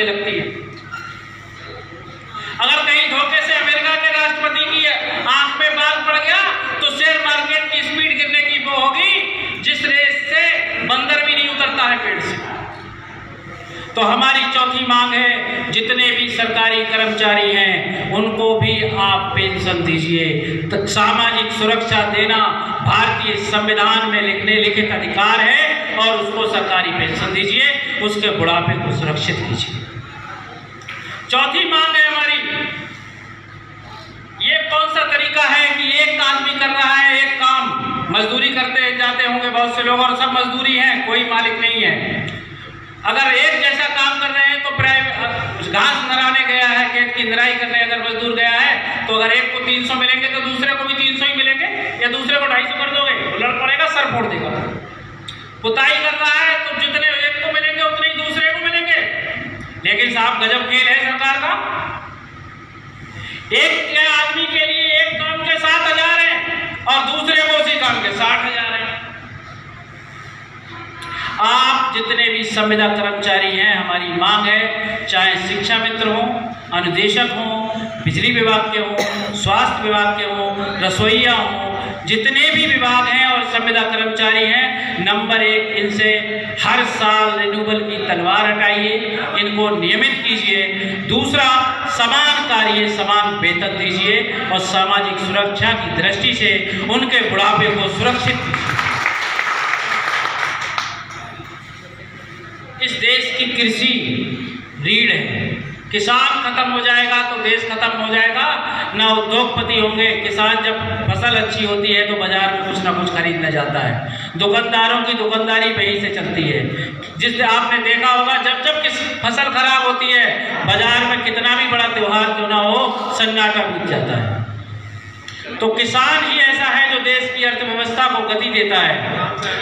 चलने लगती है। अगर कहीं धोखे से अमेरिका के राष्ट्रपति की आंख में बाल पड़ गया तो शेयर मार्केट की स्पीड गिरने की वो होगी जिस रेस से बंदर भी नहीं उतरता है पेड़ से। तो हमारी चौथी मांग है, जितने भी सरकारी कर्मचारी हैं उनको भी आप पेंशन दीजिए। तो सामाजिक सुरक्षा देना भारतीय संविधान में लिखित अधिकार है और उसको सरकारी पेंशन दीजिए, उसके बुढ़ापे को सुरक्षित कीजिए। चौथी मांग है हमारी, ये कौन सा तरीका है कि एक आदमी कर रहा है एक काम, मजदूरी करते जाते होंगे बहुत से लोग और सब मजदूरी हैं, कोई मालिक नहीं है। अगर एक जैसा काम कर रहे हैं तो घास नराने गया है, खेत की निराई करने अगर मजदूर गया है तो अगर एक को 300 मिलेंगे तो दूसरे को भी 300 ही मिलेंगे, या दूसरे को 250 कर दोगे तो लड़ पड़ेगा, सर फोड़ देगा। पुताई कर रहा है तो जितने एक को मिलेंगे उतने ही दूसरे को मिलेंगे। लेकिन साहब गजब खेल है सरकार का, एक आदमी के लिए एक काम के 7,000 है और दूसरे को उसी काम के 60,000 है। आप जितने भी संविदा कर्मचारी हैं, हमारी मांग है, चाहे शिक्षा मित्र हो, अनुदेशक हो, बिजली विभाग के हो, स्वास्थ्य विभाग के हो, रसोईया हो, जितने भी विभाग हैं और संविदा कर्मचारी हैं, नंबर 1 इनसे हर साल रिन्यूअल की तलवार हटाइए, इनको नियमित कीजिए। दूसरा, समान कार्य समान वेतन दीजिए और सामाजिक सुरक्षा की दृष्टि से उनके बुढ़ापे को सुरक्षित कीजिए। इस देश की कृषि रीढ़ है, किसान खत्म हो जाएगा तो देश खत्म हो जाएगा, ना उद्योगपति होंगे। किसान जब फसल अच्छी होती है तो बाजार में कुछ ना कुछ खरीदने जाता है, दुकानदारों की दुकानदारी वहीं से चलती है। जिससे आपने देखा होगा जब जब किसी फसल खराब होती है बाजार में कितना भी बड़ा त्योहार क्यों ना हो, सन्नाटा बीत जाता है। तो किसान ही ऐसा है जो देश की अर्थव्यवस्था को गति देता है।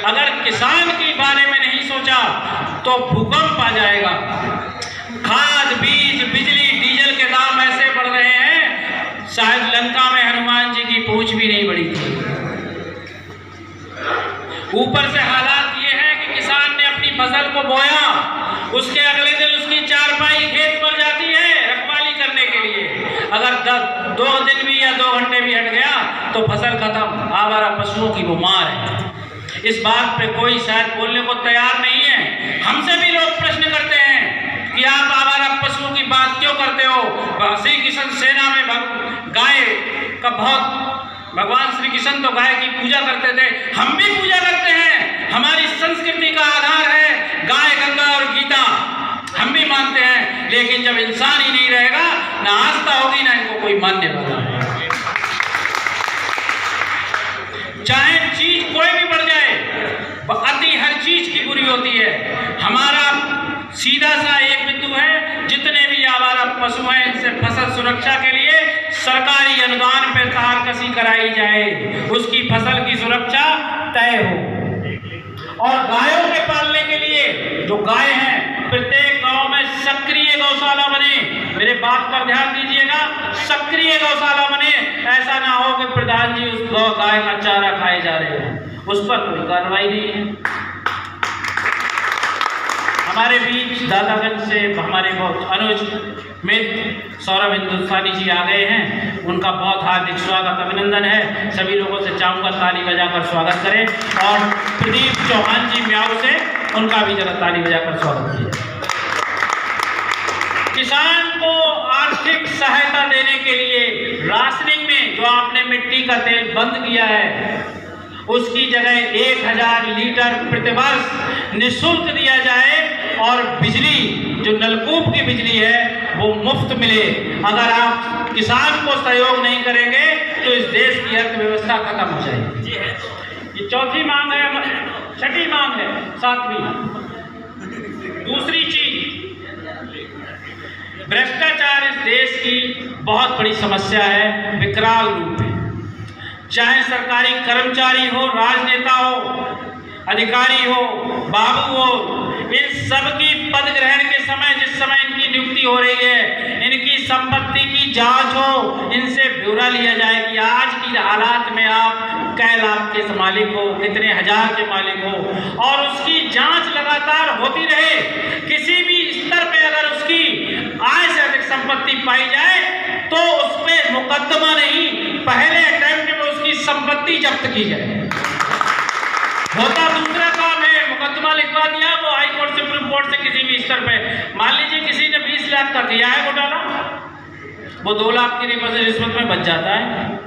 अगर किसान के बारे में नहीं सोचा तो भूकंप आ जाएगा। खाद, बीज, बिजली, डीजल के दाम ऐसे बढ़ रहे हैं, शायद लंका में हनुमान जी की पूंछ भी नहीं बढ़ी थी। ऊपर से हालात ये है कि किसान ने अपनी फसल को बोया, उसके अगले दिन उसकी चारपाई खेत पर जाती है रखवाली करने के लिए। अगर 2 दिन भी या 2 घंटे भी हट गया तो फसल खत्म। आवारा पशुओं की वो मार है। इस बात पे कोई शायद बोलने को तैयार नहीं है। हमसे भी लोग प्रश्न करते हैं कि आप आवारा पशुओं की बात क्यों करते हो? श्री कृष्ण सेना में गाय का बहुत, भगवान श्री कृष्ण तो गाय की पूजा करते थे, हम भी पूजा करते हैं। हमारी संस्कृति का आधार है गाय, गंगा और गीता, हम भी मानते हैं। लेकिन जब इंसान ही नहीं रहेगा, ना आस्था होगी ना इनको कोई मानने वाला है। चाहे चीज कोई भी बढ़ जाए, अति हर चीज की बुरी होती है। हमारा सीधा सा एक बिंदु है, जितने भी आवारा पशु हैं इनसे फसल सुरक्षा के लिए सरकारी अनुदान पर तारकसी कराई जाए, उसकी फसल की सुरक्षा तय हो। और गायों के पालने के लिए जो गाय हैं, प्रत्येक गांव में सक्रिय गौशाला बने। मेरे बात पर ध्यान दीजिएगा, सक्रिय गौशाला बने। ऐसा ना हो कि प्रधान जी उस गाय का चारा खाए जा रहे हो, उस पर कोई कार्रवाई नहीं है। हमारे बीच दादागंज से हमारे बहुत अनुज मित्र सौरभ हिंदुस्तानी जी आ गए हैं, उनका बहुत हार्दिक स्वागत अभिनंदन है। सभी लोगों से चाहूँगा ताली बजाकर स्वागत करें और प्रदीप चौहान जी म्याऊ से उनका भी जरा ताली बजाकर स्वागत किया। किसान को आर्थिक सहायता देने के लिए राशनिंग में जो आपने मिट्टी का तेल बंद किया है, उसकी जगह 1000 लीटर प्रतिवर्ष निःशुल्क दिया जाए और बिजली जो नलकूप की बिजली है वो मुफ्त मिले। अगर आप किसान को सहयोग नहीं करेंगे तो इस देश की अर्थव्यवस्था खत्म हो जाएगी। ये चौथी मांग है। छठी मांग है, 7वीं। दूसरी चीज, भ्रष्टाचार इस देश की बहुत बड़ी समस्या है, विकराल रूप में। चाहे सरकारी कर्मचारी हो, राजनेता हो, अधिकारी हो, बाबू हो, इन सब की पद ग्रहण के समय, जिस समय इनकी नियुक्ति हो रही है, इनकी संपत्ति की जांच हो, इनसे ब्यौरा लिया जाए कि आज की हालात में आप कै लाख के मालिक हो, कितने हजार के मालिक हो, और उसकी जांच लगातार होती रहे। किसी भी स्तर पे अगर उसकी पाई जाए तो उस पर मुकदमा नहीं, पहले अटेम्प्ट में उसकी संपत्ति जब्त की जाए। होता दूसरा काम है, मुकदमा लिखवा दिया, वो हाई कोर्ट से सुप्रीम कोर्ट से किसी भी स्तर पे, मान लीजिए किसी ने 20 लाख का किया है घोटाला, वो 2 लाख की रिश्वत में बच जाता है।